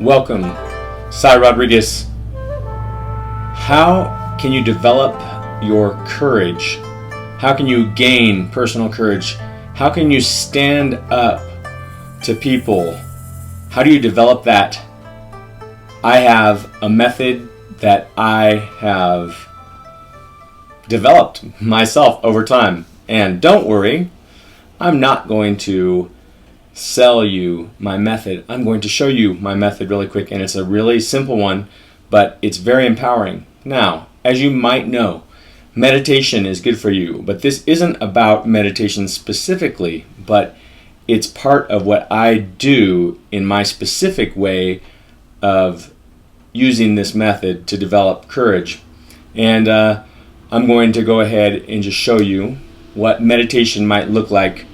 Welcome, Sye Rodriguez. How can you develop your courage? How can you gain personal courage? How can you stand up to people? How do you develop that? I have a method that I have developed myself over time. And don't worry, I'm not going to sell you my method. I'm going to show you my method really quick, and it's a really simple one, but it's very empowering. Now, as you might know, meditation is good for you, but this isn't about meditation specifically, but it's part of what I do in my specific way of using this method to develop courage. And I'm going to go ahead and just show you what meditation might look like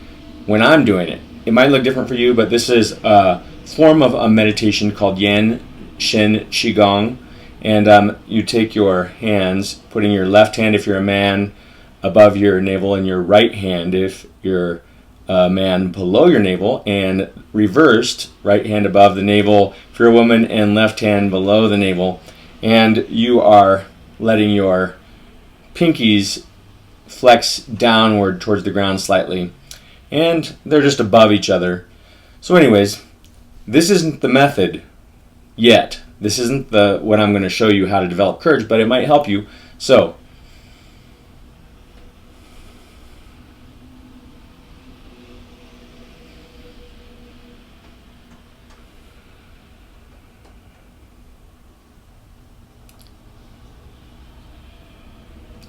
when I'm doing it. It might look different for you, but this is a form of a meditation called Yin Shen Qigong. And you take your hands, putting your left hand if you're a man above your navel, and your right hand if you're a man below your navel, and reversed, right hand above the navel if you're a woman, and left hand below the navel. And you are letting your pinkies flex downward towards the ground slightly, and they're just above each other. So anyways, this isn't the method yet. This isn't what I'm going to show you how to develop courage, but it might help you. So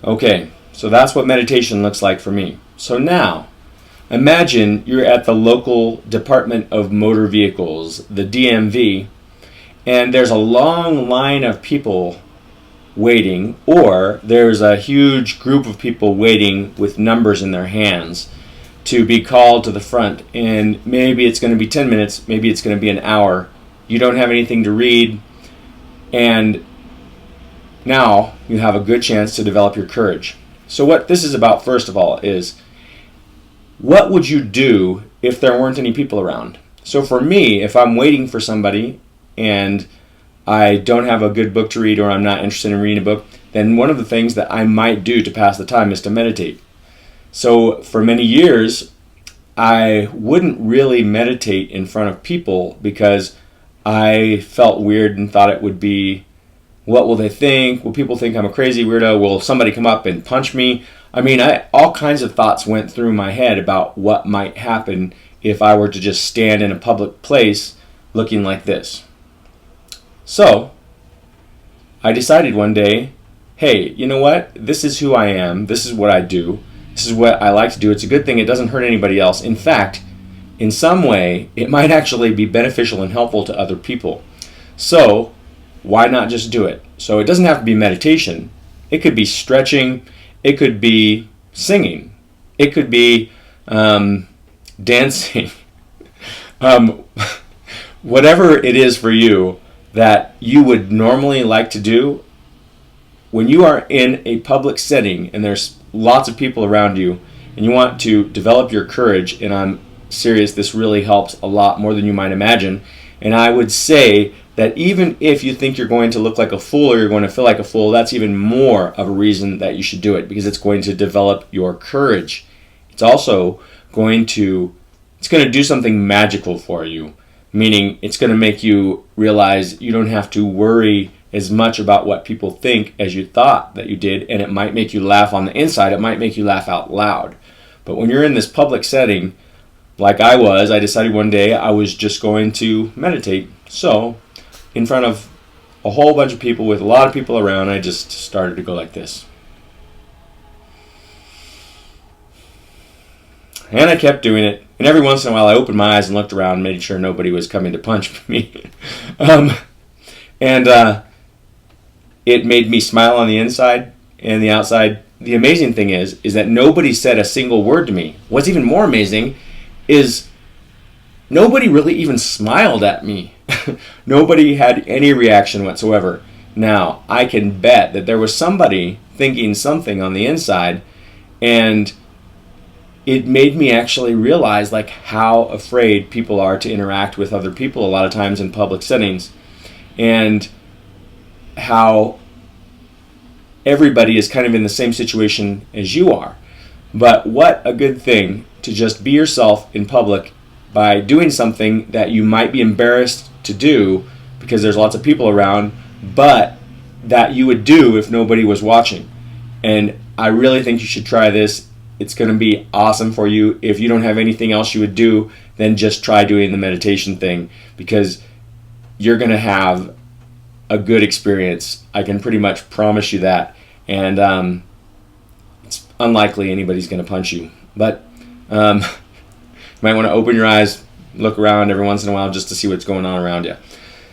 okay, so that's what meditation looks like for me. So now, imagine you're at the local Department of Motor Vehicles, the DMV, and there's a long line of people waiting, or there's a huge group of people waiting with numbers in their hands to be called to the front. And maybe it's going to be 10 minutes, maybe it's going to be an hour. You don't have anything to read, and now you have a good chance to develop your courage. So what this is about, first of all, is what would you do if there weren't any people around? So for me, if I'm waiting for somebody and I don't have a good book to read, or I'm not interested in reading a book, then one of the things that I might do to pass the time is to meditate. So for many years, I wouldn't really meditate in front of people because I felt weird and thought it would be, what will they think? Will people think I'm a crazy weirdo? Will somebody come up and punch me? I mean, all kinds of thoughts went through my head about what might happen if I were to just stand in a public place looking like this. So I decided one day, hey, you know what? This is who I am. This is what I do. This is what I like to do. It's a good thing. It doesn't hurt anybody else. In fact, in some way, it might actually be beneficial and helpful to other people. So why not just do it? So it doesn't have to be meditation. It could be stretching. It could be singing. It could be dancing. Whatever it is for you that you would normally like to do, when you are in a public setting and there's lots of people around you and you want to develop your courage, and I'm serious, this really helps a lot more than you might imagine. And I would say that even if you think you're going to look like a fool or you're going to feel like a fool, that's even more of a reason that you should do it, because it's going to develop your courage. It's also going to do something magical for you, meaning it's going to make you realize you don't have to worry as much about what people think as you thought that you did, and it might make you laugh on the inside. It might make you laugh out loud. But when you're in this public setting, like I decided one day I was just going to meditate. So in front of a whole bunch of people with a lot of people around, I just started to go like this. And I kept doing it. And every once in a while I opened my eyes and looked around, made sure nobody was coming to punch me. It made me smile on the inside and the outside. The amazing thing is that nobody said a single word to me. What's even more amazing is nobody really even smiled at me. Nobody had any reaction whatsoever. Now, I can bet that there was somebody thinking something on the inside, and it made me actually realize like how afraid people are to interact with other people a lot of times in public settings. and how everybody is kind of in the same situation as you are. But what a good thing to just be yourself in public by doing something that you might be embarrassed to do because there's lots of people around, but that you would do if nobody was watching. And I really think you should try this. It's going to be awesome for you. If you don't have anything else you would do, then just try doing the meditation thing, because you're going to have a good experience. I can pretty much promise you that. And it's unlikely anybody's going to punch you. But you might want to open your eyes, look around every once in a while just to see what's going on around you.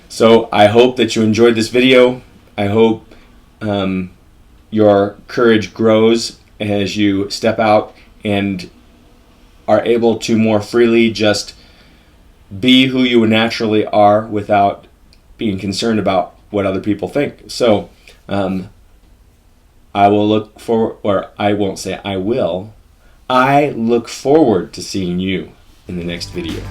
So I hope that you enjoyed this video. I hope your courage grows as you step out and are able to more freely just be who you naturally are without being concerned about what other people think. So I will look for, or I won't say I will, I look forward to seeing you in the next video.